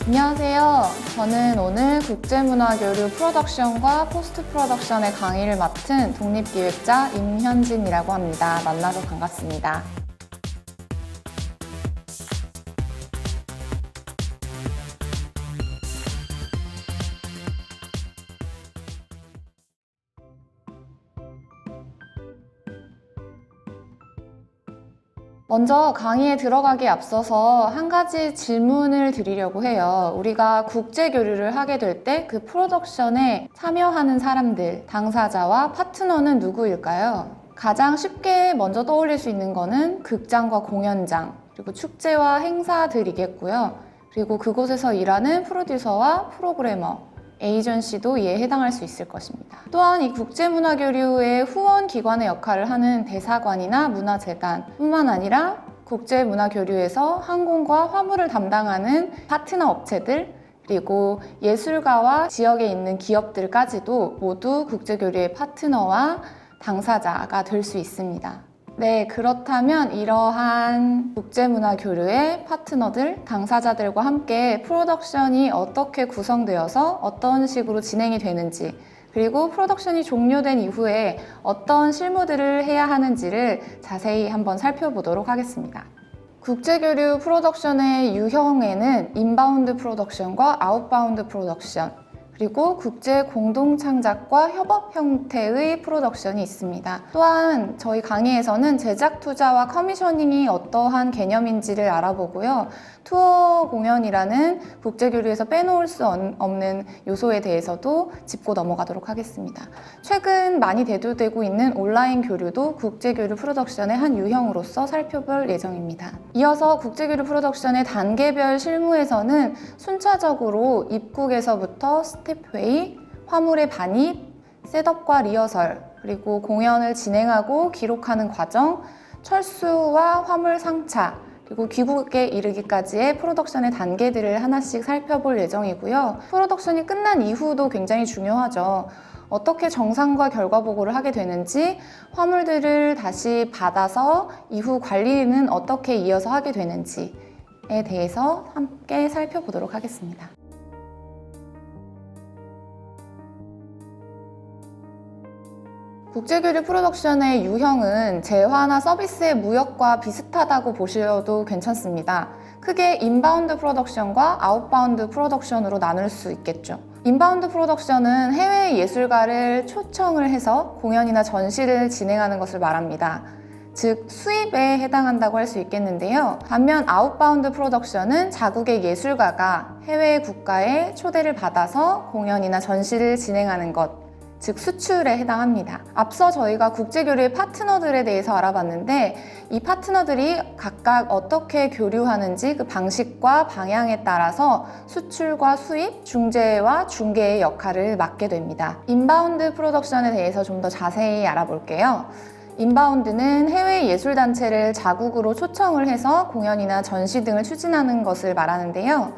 안녕하세요. 저는 오늘 국제문화교류 프로덕션과 포스트 프로덕션의 강의를 맡은 독립기획자 임현진이라고 합니다. 만나서 반갑습니다. 먼저 강의에 들어가기에 앞서서 한 가지 질문을 드리려고 해요. 우리가 국제교류를 하게 될 때 그 프로덕션에 참여하는 사람들, 당사자와 파트너는 누구일까요? 가장 쉽게 먼저 떠올릴 수 있는 거는 극장과 공연장, 그리고 축제와 행사들이겠고요. 그리고 그곳에서 일하는 프로듀서와 프로그래머, 에이전시도 이에 해당할 수 있을 것입니다. 또한 이 국제문화교류의 후원기관의 역할을 하는 대사관이나 문화재단 뿐만 아니라 국제문화교류에서 항공과 화물을 담당하는 파트너 업체들, 그리고 예술가와 지역에 있는 기업들까지도 모두 국제교류의 파트너와 당사자가 될 수 있습니다. 네, 그렇다면 이러한 국제문화교류의 파트너들, 당사자들과 함께 프로덕션이 어떻게 구성되어서 어떤 식으로 진행이 되는지, 그리고 프로덕션이 종료된 이후에 어떤 실무들을 해야 하는지를 자세히 한번 살펴보도록 하겠습니다. 국제교류 프로덕션의 유형에는 인바운드 프로덕션과 아웃바운드 프로덕션, 그리고 국제 공동 창작과 협업 형태의 프로덕션이 있습니다. 또한 저희 강의에서는 제작 투자와 커미셔닝이 어떠한 개념인지를 알아보고요. 투어 공연이라는 국제교류에서 빼놓을 수 없는 요소에 대해서도 짚고 넘어가도록 하겠습니다. 최근 많이 대두되고 있는 온라인 교류도 국제교류 프로덕션의 한 유형으로서 살펴볼 예정입니다. 이어서 국제교류 프로덕션의 단계별 실무에서는 순차적으로 입국에서부터 스텝 회의, 화물의 반입, 셋업과 리허설, 그리고 공연을 진행하고 기록하는 과정, 철수와 화물 상차, 그리고 귀국에 이르기까지의 프로덕션의 단계들을 하나씩 살펴볼 예정이고요. 프로덕션이 끝난 이후도 굉장히 중요하죠. 어떻게 정상과 결과 보고를 하게 되는지, 화물들을 다시 받아서 이후 관리는 어떻게 이어서 하게 되는지에 대해서 함께 살펴보도록 하겠습니다. 국제교류 프로덕션의 유형은 재화나 서비스의 무역과 비슷하다고 보셔도 괜찮습니다. 크게 인바운드 프로덕션과 아웃바운드 프로덕션으로 나눌 수 있겠죠. 인바운드 프로덕션은 해외 예술가를 초청을 해서 공연이나 전시를 진행하는 것을 말합니다. 즉 수입에 해당한다고 할 수 있겠는데요. 반면 아웃바운드 프로덕션은 자국의 예술가가 해외 국가에 초대를 받아서 공연이나 전시를 진행하는 것, 즉 수출에 해당합니다. 앞서 저희가 국제교류의 파트너들에 대해서 알아봤는데 이 파트너들이 각각 어떻게 교류하는지 그 방식과 방향에 따라서 수출과 수입, 중재와 중개의 역할을 맡게 됩니다. 인바운드 프로덕션에 대해서 좀 더 자세히 알아볼게요. 인바운드는 해외 예술단체를 자국으로 초청을 해서 공연이나 전시 등을 추진하는 것을 말하는데요.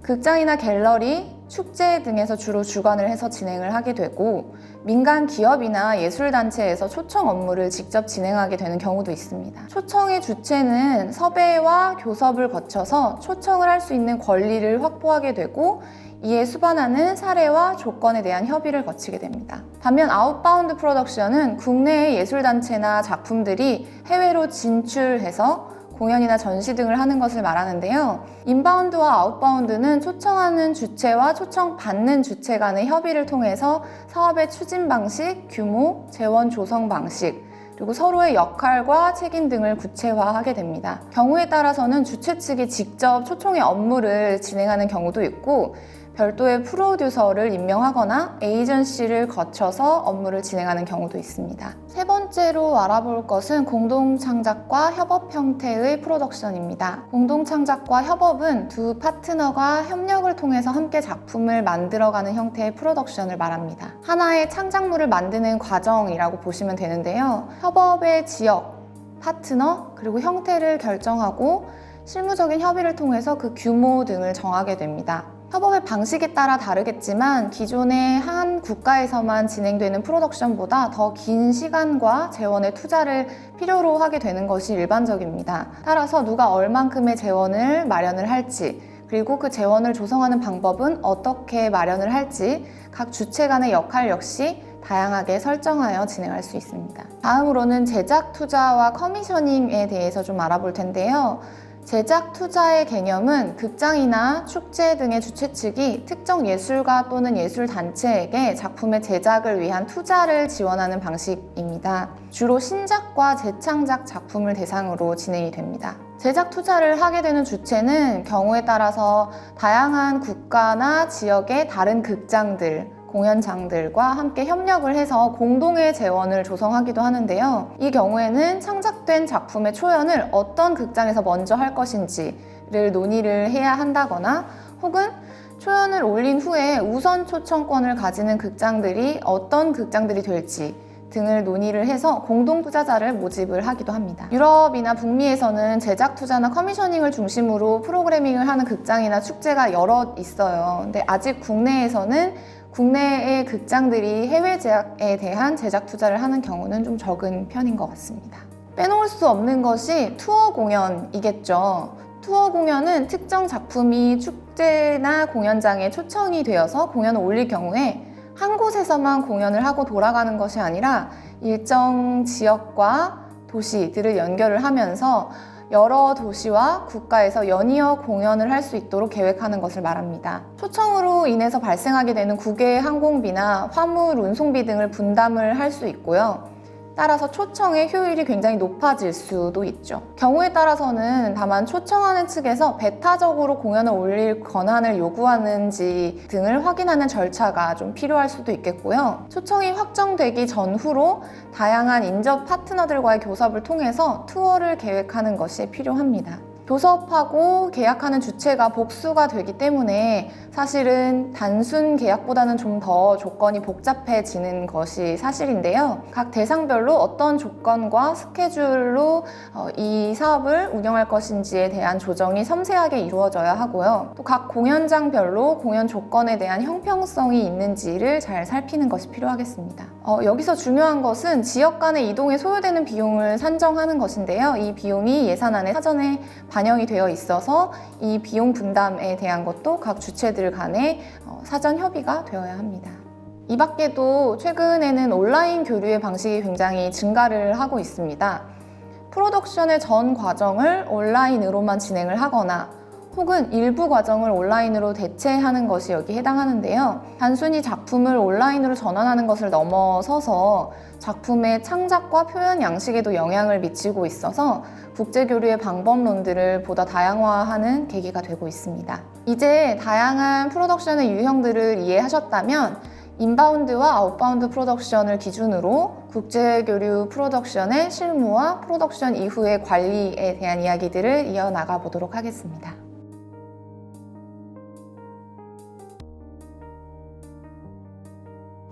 극장이나 갤러리, 축제 등에서 주로 주관을 해서 진행을 하게 되고 민간 기업이나 예술단체에서 초청 업무를 직접 진행하게 되는 경우도 있습니다. 초청의 주체는 섭외와 교섭을 거쳐서 초청을 할 수 있는 권리를 확보하게 되고 이에 수반하는 사례와 조건에 대한 협의를 거치게 됩니다. 반면 아웃바운드 프로덕션은 국내의 예술단체나 작품들이 해외로 진출해서 공연이나 전시 등을 하는 것을 말하는데요. 인바운드와 아웃바운드는 초청하는 주체와 초청받는 주체 간의 협의를 통해서 사업의 추진 방식, 규모, 재원 조성 방식, 그리고 서로의 역할과 책임 등을 구체화하게 됩니다. 경우에 따라서는 주최 측이 직접 초청의 업무를 진행하는 경우도 있고 별도의 프로듀서를 임명하거나 에이전시를 거쳐서 업무를 진행하는 경우도 있습니다. 세 번째로 알아볼 것은 공동창작과 협업 형태의 프로덕션입니다. 공동창작과 협업은 두 파트너가 협력을 통해서 함께 작품을 만들어가는 형태의 프로덕션을 말합니다. 하나의 창작물을 만드는 과정이라고 보시면 되는데요. 협업의 지역, 파트너, 그리고 형태를 결정하고 실무적인 협의를 통해서 그 규모 등을 정하게 됩니다. 협업의 방식에 따라 다르겠지만 기존의 한 국가에서만 진행되는 프로덕션보다 더 긴 시간과 재원의 투자를 필요로 하게 되는 것이 일반적입니다. 따라서 누가 얼만큼의 재원을 마련을 할지, 그리고 그 재원을 조성하는 방법은 어떻게 마련을 할지 각 주체 간의 역할 역시 다양하게 설정하여 진행할 수 있습니다. 다음으로는 제작 투자와 커미셔닝에 대해서 좀 알아볼 텐데요. 제작 투자의 개념은 극장이나 축제 등의 주최 측이 특정 예술가 또는 예술단체에게 작품의 제작을 위한 투자를 지원하는 방식입니다. 주로 신작과 재창작 작품을 대상으로 진행이 됩니다. 제작 투자를 하게 되는 주체는 경우에 따라서 다양한 국가나 지역의 다른 극장들, 공연장들과 함께 협력을 해서 공동의 재원을 조성하기도 하는데요. 이 경우에는 창작된 작품의 초연을 어떤 극장에서 먼저 할 것인지를 논의를 해야 한다거나 혹은 초연을 올린 후에 우선 초청권을 가지는 극장들이 어떤 극장들이 될지 등을 논의를 해서 공동 투자자를 모집을 하기도 합니다. 유럽이나 북미에서는 제작 투자나 커미셔닝을 중심으로 프로그래밍을 하는 극장이나 축제가 여럿 있어요. 근데 아직 국내에서는 국내의 극장들이 해외 제작에 대한 제작 투자를 하는 경우는 좀 적은 편인 것 같습니다. 빼놓을 수 없는 것이 투어 공연이겠죠. 투어 공연은 특정 작품이 축제나 공연장에 초청이 되어서 공연을 올릴 경우에 한 곳에서만 공연을 하고 돌아가는 것이 아니라 일정 지역과 도시들을 연결을 하면서 여러 도시와 국가에서 연이어 공연을 할 수 있도록 계획하는 것을 말합니다. 초청으로 인해서 발생하게 되는 국외 항공비나 화물 운송비 등을 분담을 할 수 있고요. 따라서 초청의 효율이 굉장히 높아질 수도 있죠. 경우에 따라서는 다만 초청하는 측에서 배타적으로 공연을 올릴 권한을 요구하는지 등을 확인하는 절차가 좀 필요할 수도 있겠고요. 초청이 확정되기 전후로 다양한 인접 파트너들과의 교섭을 통해서 투어를 계획하는 것이 필요합니다. 교섭하고 계약하는 주체가 복수가 되기 때문에 사실은 단순 계약보다는 좀 더 조건이 복잡해지는 것이 사실인데요. 각 대상별로 어떤 조건과 스케줄로 이 사업을 운영할 것인지에 대한 조정이 섬세하게 이루어져야 하고요. 또 각 공연장별로 공연 조건에 대한 형평성이 있는지를 잘 살피는 것이 필요하겠습니다. 여기서 중요한 것은 지역 간의 이동에 소요되는 비용을 산정하는 것인데요. 이 비용이 예산안에 사전에 반영이 되어 있어서 이 비용 분담에 대한 것도 각 주체들 간에 사전 협의가 되어야 합니다. 이 밖에도 최근에는 온라인 교류의 방식이 굉장히 증가를 하고 있습니다. 프로덕션의 전 과정을 온라인으로만 진행을 하거나 혹은 일부 과정을 온라인으로 대체하는 것이 여기에 해당하는데요. 단순히 작품을 온라인으로 전환하는 것을 넘어서서 작품의 창작과 표현 양식에도 영향을 미치고 있어서 국제교류의 방법론들을 보다 다양화하는 계기가 되고 있습니다. 이제 다양한 프로덕션의 유형들을 이해하셨다면 인바운드와 아웃바운드 프로덕션을 기준으로 국제교류 프로덕션의 실무와 프로덕션 이후의 관리에 대한 이야기들을 이어나가 보도록 하겠습니다.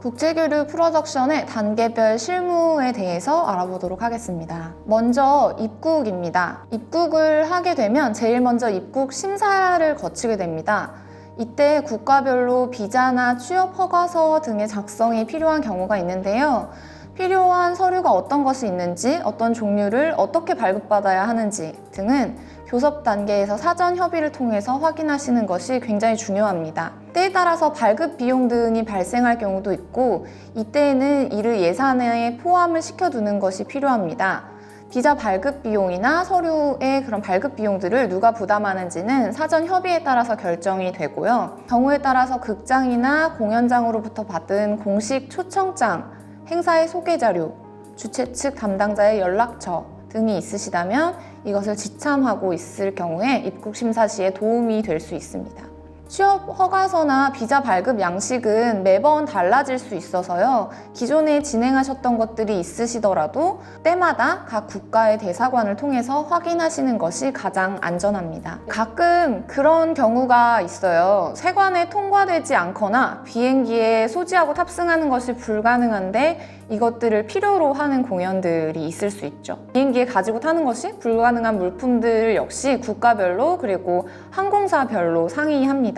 국제교류 프로덕션의 단계별 실무에 대해서 알아보도록 하겠습니다. 먼저 입국입니다. 입국을 하게 되면 제일 먼저 입국 심사를 거치게 됩니다. 이때 국가별로 비자나 취업 허가서 등의 작성이 필요한 경우가 있는데요. 필요한 서류가 어떤 것이 있는지, 어떤 종류를 어떻게 발급받아야 하는지 등은 교섭 단계에서 사전 협의를 통해서 확인하시는 것이 굉장히 중요합니다. 때에 따라서 발급 비용 등이 발생할 경우도 있고 이때에는 이를 예산에 포함을 시켜두는 것이 필요합니다. 비자 발급 비용이나 서류의 그런 발급 비용들을 누가 부담하는지는 사전 협의에 따라서 결정이 되고요. 경우에 따라서 극장이나 공연장으로부터 받은 공식 초청장, 행사의 소개 자료, 주최 측 담당자의 연락처 등이 있으시다면 이것을 지참하고 있을 경우에 입국 심사 시에 도움이 될 수 있습니다. 취업 허가서나 비자 발급 양식은 매번 달라질 수 있어서요. 기존에 진행하셨던 것들이 있으시더라도 때마다 각 국가의 대사관을 통해서 확인하시는 것이 가장 안전합니다. 가끔 그런 경우가 있어요. 세관에 통과되지 않거나 비행기에 소지하고 탑승하는 것이 불가능한데 이것들을 필요로 하는 공연들이 있을 수 있죠. 비행기에 가지고 타는 것이 불가능한 물품들 역시 국가별로 그리고 항공사별로 상이합니다.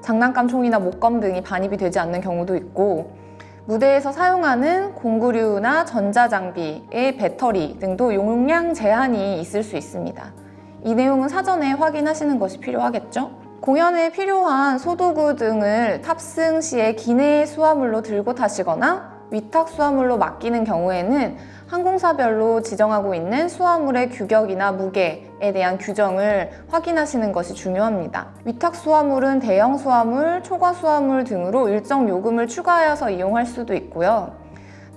장난감 총이나 목검 등이 반입이 되지 않는 경우도 있고 무대에서 사용하는 공구류나 전자장비의 배터리 등도 용량 제한이 있을 수 있습니다. 이 내용은 사전에 확인하시는 것이 필요하겠죠? 공연에 필요한 소도구 등을 탑승 시에 기내 수화물로 들고 타시거나 위탁 수화물로 맡기는 경우에는 항공사별로 지정하고 있는 수화물의 규격이나 무게에 대한 규정을 확인하시는 것이 중요합니다. 위탁 수화물은 대형 수화물, 초과 수화물 등으로 일정 요금을 추가하여서 이용할 수도 있고요.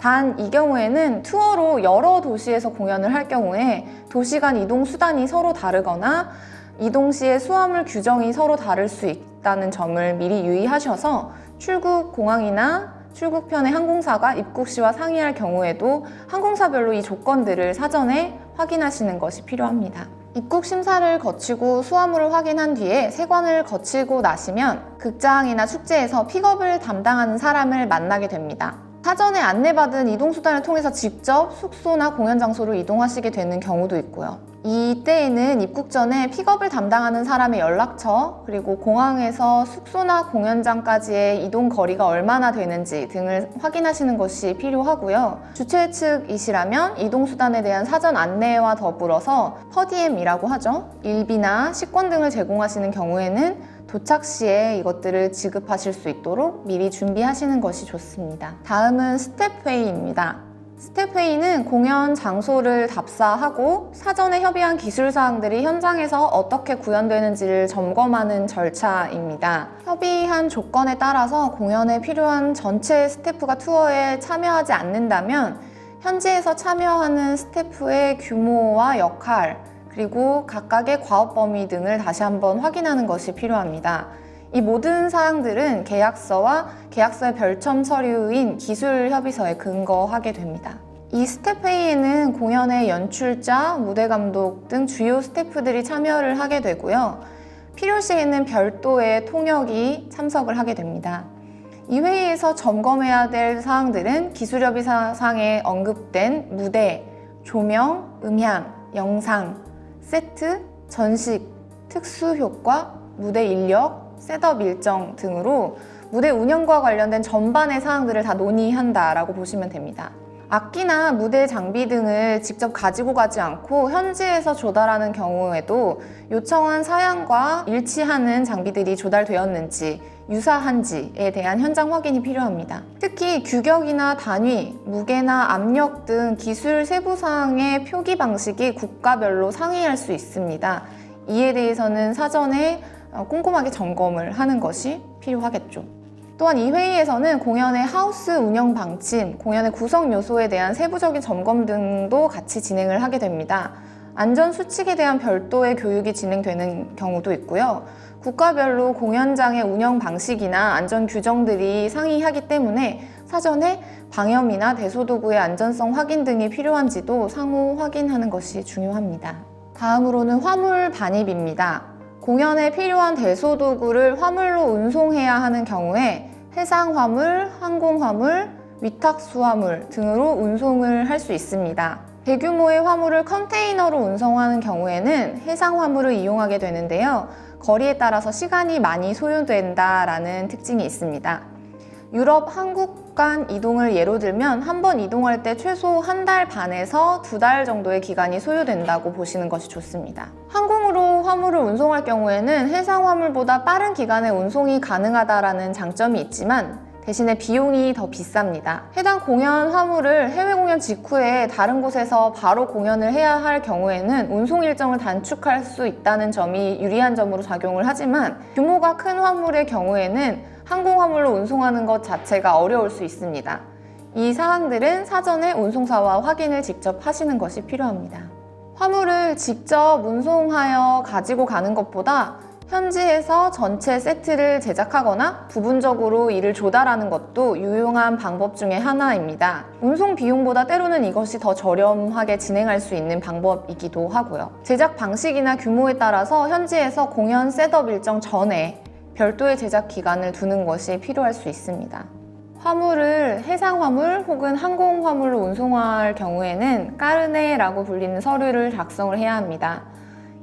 단 이 경우에는 투어로 여러 도시에서 공연을 할 경우에 도시 간 이동 수단이 서로 다르거나 이동 시에 수화물 규정이 서로 다를 수 있다는 점을 미리 유의하셔서 출국 공항이나 출국편의 항공사가 입국 시와 상의할 경우에도 항공사별로 이 조건들을 사전에 확인하시는 것이 필요합니다. 입국 심사를 거치고 수화물을 확인한 뒤에 세관을 거치고 나시면 극장이나 축제에서 픽업을 담당하는 사람을 만나게 됩니다. 사전에 안내받은 이동수단을 통해서 직접 숙소나 공연 장소로 이동하시게 되는 경우도 있고요. 이때에는 입국 전에 픽업을 담당하는 사람의 연락처, 그리고 공항에서 숙소나 공연장까지의 이동 거리가 얼마나 되는지 등을 확인하시는 것이 필요하고요. 주최 측이시라면 이동수단에 대한 사전 안내와 더불어서 퍼디엠이라고 하죠. 일비나 식권 등을 제공하시는 경우에는 도착 시에 이것들을 지급하실 수 있도록 미리 준비하시는 것이 좋습니다. 다음은 스텝회의입니다. 스텝회의는 공연 장소를 답사하고 사전에 협의한 기술사항들이 현장에서 어떻게 구현되는지를 점검하는 절차입니다. 협의한 조건에 따라서 공연에 필요한 전체 스태프가 투어에 참여하지 않는다면 현지에서 참여하는 스태프의 규모와 역할, 그리고 각각의 과업 범위 등을 다시 한번 확인하는 것이 필요합니다. 이 모든 사항들은 계약서와 계약서의 별첨 서류인 기술협의서에 근거하게 됩니다. 이 스태프회의에는 공연의 연출자, 무대감독 등 주요 스태프들이 참여를 하게 되고요. 필요시에는 별도의 통역이 참석을 하게 됩니다. 이 회의에서 점검해야 될 사항들은 기술협의서상에 언급된 무대, 조명, 음향, 영상, 세트, 전식, 특수효과, 무대 인력, 셋업 일정 등으로 무대 운영과 관련된 전반의 사항들을 다 논의한다라고 보시면 됩니다. 악기나 무대 장비 등을 직접 가지고 가지 않고 현지에서 조달하는 경우에도 요청한 사양과 일치하는 장비들이 조달되었는지 유사한지에 대한 현장 확인이 필요합니다. 특히 규격이나 단위, 무게나 압력 등 기술 세부사항의 표기 방식이 국가별로 상이할 수 있습니다. 이에 대해서는 사전에 꼼꼼하게 점검을 하는 것이 필요하겠죠. 또한 이 회의에서는 공연의 하우스 운영 방침, 공연의 구성 요소에 대한 세부적인 점검 등도 같이 진행을 하게 됩니다. 안전 수칙에 대한 별도의 교육이 진행되는 경우도 있고요. 국가별로 공연장의 운영 방식이나 안전 규정들이 상이하기 때문에 사전에 방염이나 대소도구의 안전성 확인 등이 필요한지도 상호 확인하는 것이 중요합니다. 다음으로는 화물 반입입니다. 공연에 필요한 대소도구를 화물로 운송해야 하는 경우에 해상화물, 항공화물, 위탁수화물 등으로 운송을 할 수 있습니다. 대규모의 화물을 컨테이너로 운송하는 경우에는 해상화물을 이용하게 되는데요. 거리에 따라서 시간이 많이 소요된다라는 특징이 있습니다. 유럽, 한국 간 이동을 예로 들면 한 번 이동할 때 최소 1달 반에서 2달 정도의 기간이 소요된다고 보시는 것이 좋습니다. 항공으로 화물을 운송할 경우에는 해상 화물보다 빠른 기간에 운송이 가능하다는 장점이 있지만 대신에 비용이 더 비쌉니다. 해당 공연 화물을 해외 공연 직후에 다른 곳에서 바로 공연을 해야 할 경우에는 운송 일정을 단축할 수 있다는 점이 유리한 점으로 작용을 하지만 규모가 큰 화물의 경우에는 항공 화물로 운송하는 것 자체가 어려울 수 있습니다. 이 사항들은 사전에 운송사와 확인을 직접 하시는 것이 필요합니다. 화물을 직접 운송하여 가지고 가는 것보다 현지에서 전체 세트를 제작하거나 부분적으로 이를 조달하는 것도 유용한 방법 중에 하나입니다. 운송 비용보다 때로는 이것이 더 저렴하게 진행할 수 있는 방법이기도 하고요. 제작 방식이나 규모에 따라서 현지에서 공연 셋업 일정 전에 별도의 제작 기간을 두는 것이 필요할 수 있습니다. 화물을 해상화물 혹은 항공화물로 운송할 경우에는 까르네라고 불리는 서류를 작성을 해야 합니다.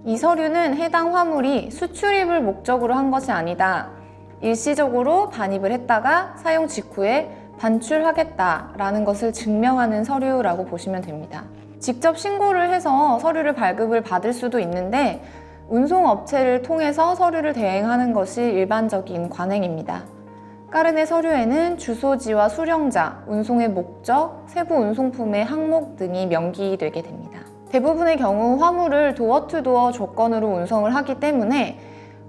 이 서류는 해당 화물이 수출입을 목적으로 한 것이 아니다. 일시적으로 반입을 했다가 사용 직후에 반출하겠다라는 것을 증명하는 서류라고 보시면 됩니다. 직접 신고를 해서 서류를 발급을 받을 수도 있는데 운송업체를 통해서 서류를 대행하는 것이 일반적인 관행입니다. 까르네 서류에는 주소지와 수령자, 운송의 목적, 세부 운송품의 항목 등이 명기되게 됩니다. 대부분의 경우 화물을 도어-투-도어 조건으로 운송을 하기 때문에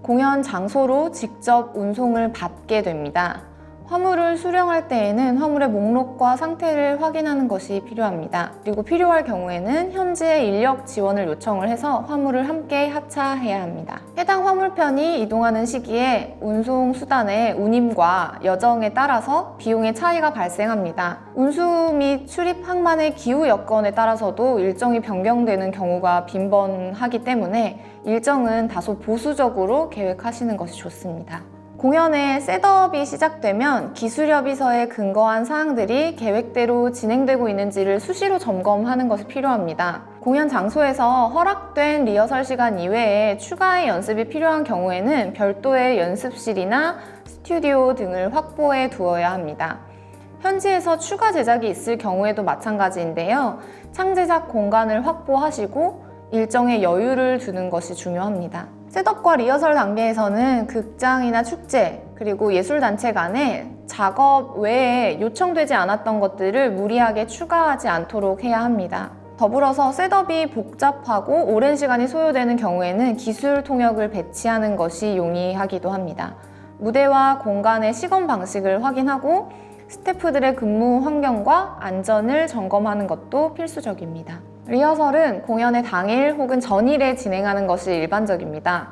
공연 장소로 직접 운송을 받게 됩니다. 화물을 수령할 때에는 화물의 목록과 상태를 확인하는 것이 필요합니다. 그리고 필요할 경우에는 현지에 인력 지원을 요청을 해서 화물을 함께 하차해야 합니다. 해당 화물편이 이동하는 시기에 운송 수단의 운임과 여정에 따라서 비용의 차이가 발생합니다. 운수 및 출입 항만의 기후 여건에 따라서도 일정이 변경되는 경우가 빈번하기 때문에 일정은 다소 보수적으로 계획하시는 것이 좋습니다. 공연의 셋업이 시작되면 기술협의서에 근거한 사항들이 계획대로 진행되고 있는지를 수시로 점검하는 것이 필요합니다. 공연 장소에서 허락된 리허설 시간 이외에 추가의 연습이 필요한 경우에는 별도의 연습실이나 스튜디오 등을 확보해 두어야 합니다. 현지에서 추가 제작이 있을 경우에도 마찬가지인데요. 창제작 공간을 확보하시고 일정에 여유를 두는 것이 중요합니다. 셋업과 리허설 단계에서는 극장이나 축제, 그리고 예술단체 간에 작업 외에 요청되지 않았던 것들을 무리하게 추가하지 않도록 해야 합니다. 더불어서 셋업이 복잡하고 오랜 시간이 소요되는 경우에는 기술 통역을 배치하는 것이 용이하기도 합니다. 무대와 공간의 시건 방식을 확인하고 스태프들의 근무 환경과 안전을 점검하는 것도 필수적입니다. 리허설은 공연의 당일 혹은 전일에 진행하는 것이 일반적입니다.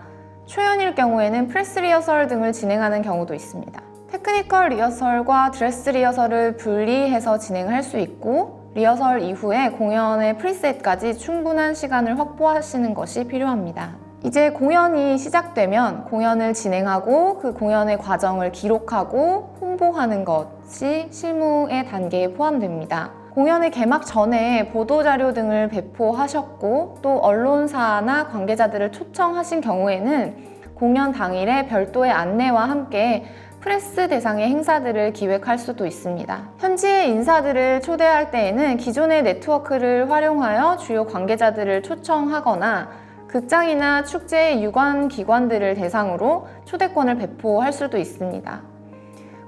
초연일 경우에는 프레스 리허설 등을 진행하는 경우도 있습니다. 테크니컬 리허설과 드레스 리허설을 분리해서 진행할 수 있고 리허설 이후에 공연의 프리셋까지 충분한 시간을 확보하시는 것이 필요합니다. 이제 공연이 시작되면 공연을 진행하고 그 공연의 과정을 기록하고 홍보하는 것이 실무의 단계에 포함됩니다. 공연의 개막 전에 보도자료 등을 배포하셨고 또 언론사나 관계자들을 초청하신 경우에는 공연 당일에 별도의 안내와 함께 프레스 대상의 행사들을 기획할 수도 있습니다. 현지의 인사들을 초대할 때에는 기존의 네트워크를 활용하여 주요 관계자들을 초청하거나 극장이나 축제의 유관 기관들을 대상으로 초대권을 배포할 수도 있습니다.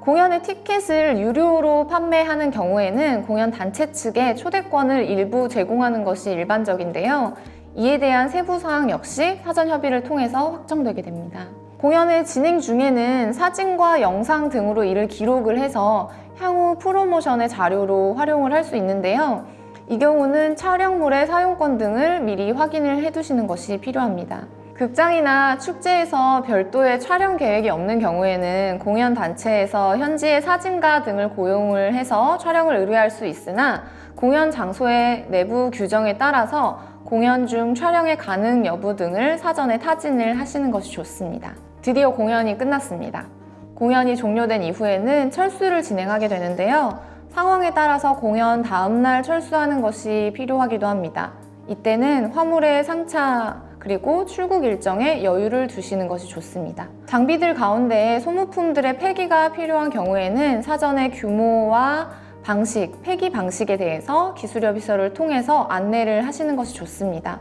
공연의 티켓을 유료로 판매하는 경우에는 공연 단체 측에 초대권을 일부 제공하는 것이 일반적인데요. 이에 대한 세부 사항 역시 사전 협의를 통해서 확정되게 됩니다. 공연의 진행 중에는 사진과 영상 등으로 이를 기록을 해서 향후 프로모션의 자료로 활용을 할 수 있는데요. 이 경우는 촬영물의 사용권 등을 미리 확인을 해두시는 것이 필요합니다. 극장이나 축제에서 별도의 촬영 계획이 없는 경우에는 공연 단체에서 현지의 사진가 등을 고용을 해서 촬영을 의뢰할 수 있으나 공연 장소의 내부 규정에 따라서 공연 중 촬영의 가능 여부 등을 사전에 타진을 하시는 것이 좋습니다. 드디어 공연이 끝났습니다. 공연이 종료된 이후에는 철수를 진행하게 되는데요. 상황에 따라서 공연 다음날 철수하는 것이 필요하기도 합니다. 이때는 화물의 상차 그리고 출국 일정에 여유를 두시는 것이 좋습니다. 장비들 가운데 소모품들의 폐기가 필요한 경우에는 사전에 규모와 방식, 폐기 방식에 대해서 기술협의서를 통해서 안내를 하시는 것이 좋습니다.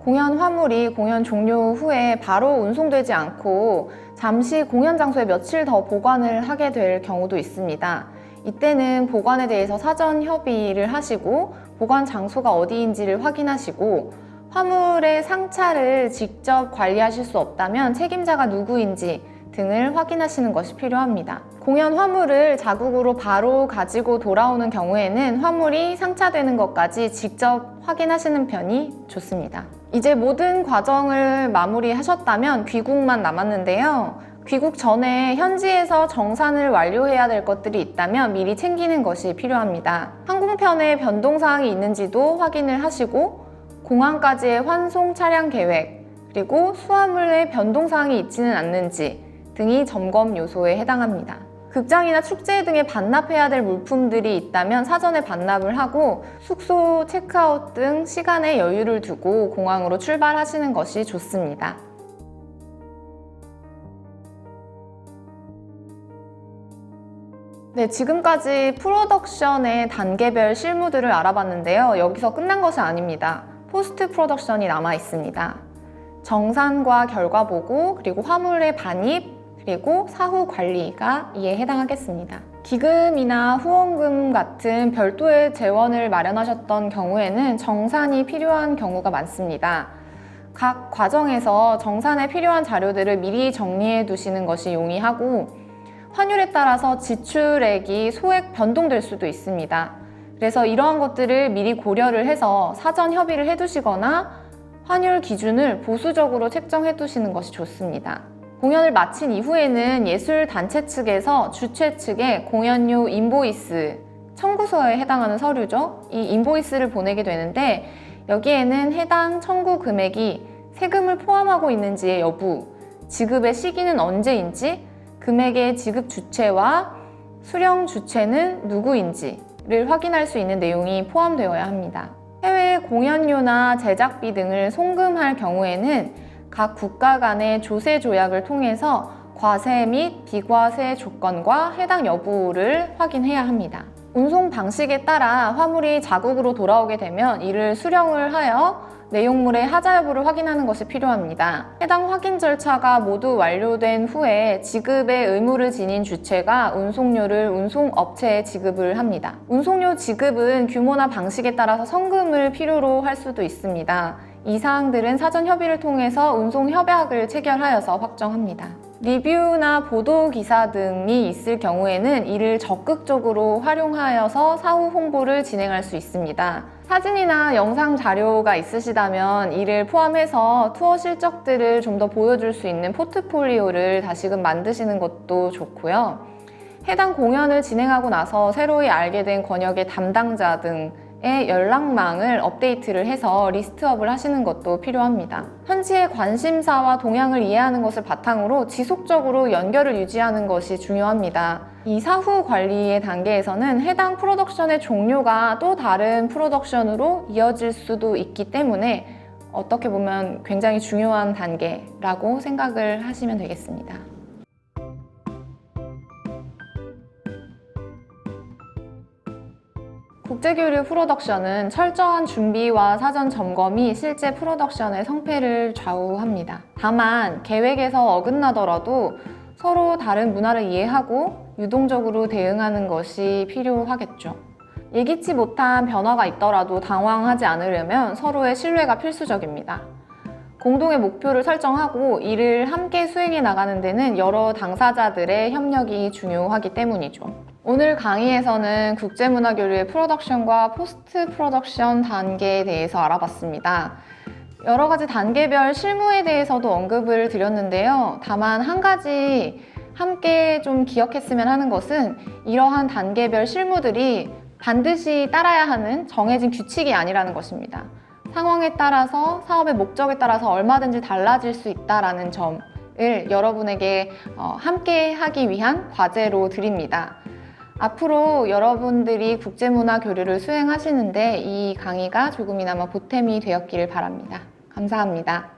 공연 화물이 공연 종료 후에 바로 운송되지 않고 잠시 공연 장소에 며칠 더 보관을 하게 될 경우도 있습니다. 이때는 보관에 대해서 사전 협의를 하시고 보관 장소가 어디인지를 확인하시고 화물의 상차를 직접 관리하실 수 없다면 책임자가 누구인지 등을 확인하시는 것이 필요합니다. 공연 화물을 자국으로 바로 가지고 돌아오는 경우에는 화물이 상차되는 것까지 직접 확인하시는 편이 좋습니다. 이제 모든 과정을 마무리하셨다면 귀국만 남았는데요. 귀국 전에 현지에서 정산을 완료해야 될 것들이 있다면 미리 챙기는 것이 필요합니다. 항공편에 변동사항이 있는지도 확인을 하시고 공항까지의 환송 차량 계획, 그리고 수화물의 변동사항이 있지는 않는지 등이 점검 요소에 해당합니다. 극장이나 축제 등에 반납해야 될 물품들이 있다면 사전에 반납을 하고 숙소 체크아웃 등 시간에 여유를 두고 공항으로 출발하시는 것이 좋습니다. 네, 지금까지 프로덕션의 단계별 실무들을 알아봤는데요. 여기서 끝난 것이 아닙니다. 포스트 프로덕션이 남아 있습니다. 정산과 결과 보고, 그리고 화물의 반입, 그리고 사후 관리가 이에 해당하겠습니다. 기금이나 후원금 같은 별도의 재원을 마련하셨던 경우에는 정산이 필요한 경우가 많습니다. 각 과정에서 정산에 필요한 자료들을 미리 정리해 두시는 것이 용이하고, 환율에 따라서 지출액이 소액 변동될 수도 있습니다. 그래서 이러한 것들을 미리 고려를 해서 사전 협의를 해두시거나 환율 기준을 보수적으로 책정해 두시는 것이 좋습니다. 공연을 마친 이후에는 예술단체 측에서 주최 측에 공연료 인보이스, 청구서에 해당하는 서류죠. 이 인보이스를 보내게 되는데, 여기에는 해당 청구 금액이 세금을 포함하고 있는지의 여부, 지급의 시기는 언제인지, 금액의 지급 주체와 수령 주체는 누구인지를 확인할 수 있는 내용이 포함되어야 합니다. 해외 공연료나 제작비 등을 송금할 경우에는 각 국가 간의 조세 조약을 통해서 과세 및 비과세 조건과 해당 여부를 확인해야 합니다. 운송 방식에 따라 화물이 자국으로 돌아오게 되면 이를 수령을 하여 내용물의 하자 여부를 확인하는 것이 필요합니다. 해당 확인 절차가 모두 완료된 후에 지급의 의무를 지닌 주체가 운송료를 운송업체에 지급을 합니다. 운송료 지급은 규모나 방식에 따라서 성금을 필요로 할 수도 있습니다. 이 사항들은 사전 협의를 통해서 운송 협약을 체결하여서 확정합니다. 리뷰나 보도 기사 등이 있을 경우에는 이를 적극적으로 활용하여서 사후 홍보를 진행할 수 있습니다. 사진이나 영상 자료가 있으시다면 이를 포함해서 투어 실적들을 좀 더 보여줄 수 있는 포트폴리오를 다시금 만드시는 것도 좋고요. 해당 공연을 진행하고 나서 새로이 알게 된 권역의 담당자 등의 연락망을 업데이트를 해서 리스트업을 하시는 것도 필요합니다. 현지의 관심사와 동향을 이해하는 것을 바탕으로 지속적으로 연결을 유지하는 것이 중요합니다. 이 사후 관리의 단계에서는 해당 프로덕션의 종료가 또 다른 프로덕션으로 이어질 수도 있기 때문에 어떻게 보면 굉장히 중요한 단계라고 생각을 하시면 되겠습니다. 국제교류 프로덕션은 철저한 준비와 사전 점검이 실제 프로덕션의 성패를 좌우합니다. 다만 계획에서 어긋나더라도 서로 다른 문화를 이해하고 유동적으로 대응하는 것이 필요하겠죠. 예기치 못한 변화가 있더라도 당황하지 않으려면 서로의 신뢰가 필수적입니다. 공동의 목표를 설정하고 이를 함께 수행해 나가는 데는 여러 당사자들의 협력이 중요하기 때문이죠. 오늘 강의에서는 국제문화교류의 프로덕션과 포스트 프로덕션 단계에 대해서 알아봤습니다. 여러 가지 단계별 실무에 대해서도 언급을 드렸는데요. 다만 한 가지 함께 좀 기억했으면 하는 것은 이러한 단계별 실무들이 반드시 따라야 하는 정해진 규칙이 아니라는 것입니다. 상황에 따라서 사업의 목적에 따라서 얼마든지 달라질 수 있다는 점을 여러분에게 함께 하기 위한 과제로 드립니다. 앞으로 여러분들이 국제문화 교류를 수행하시는데 이 강의가 조금이나마 보탬이 되었기를 바랍니다. 감사합니다.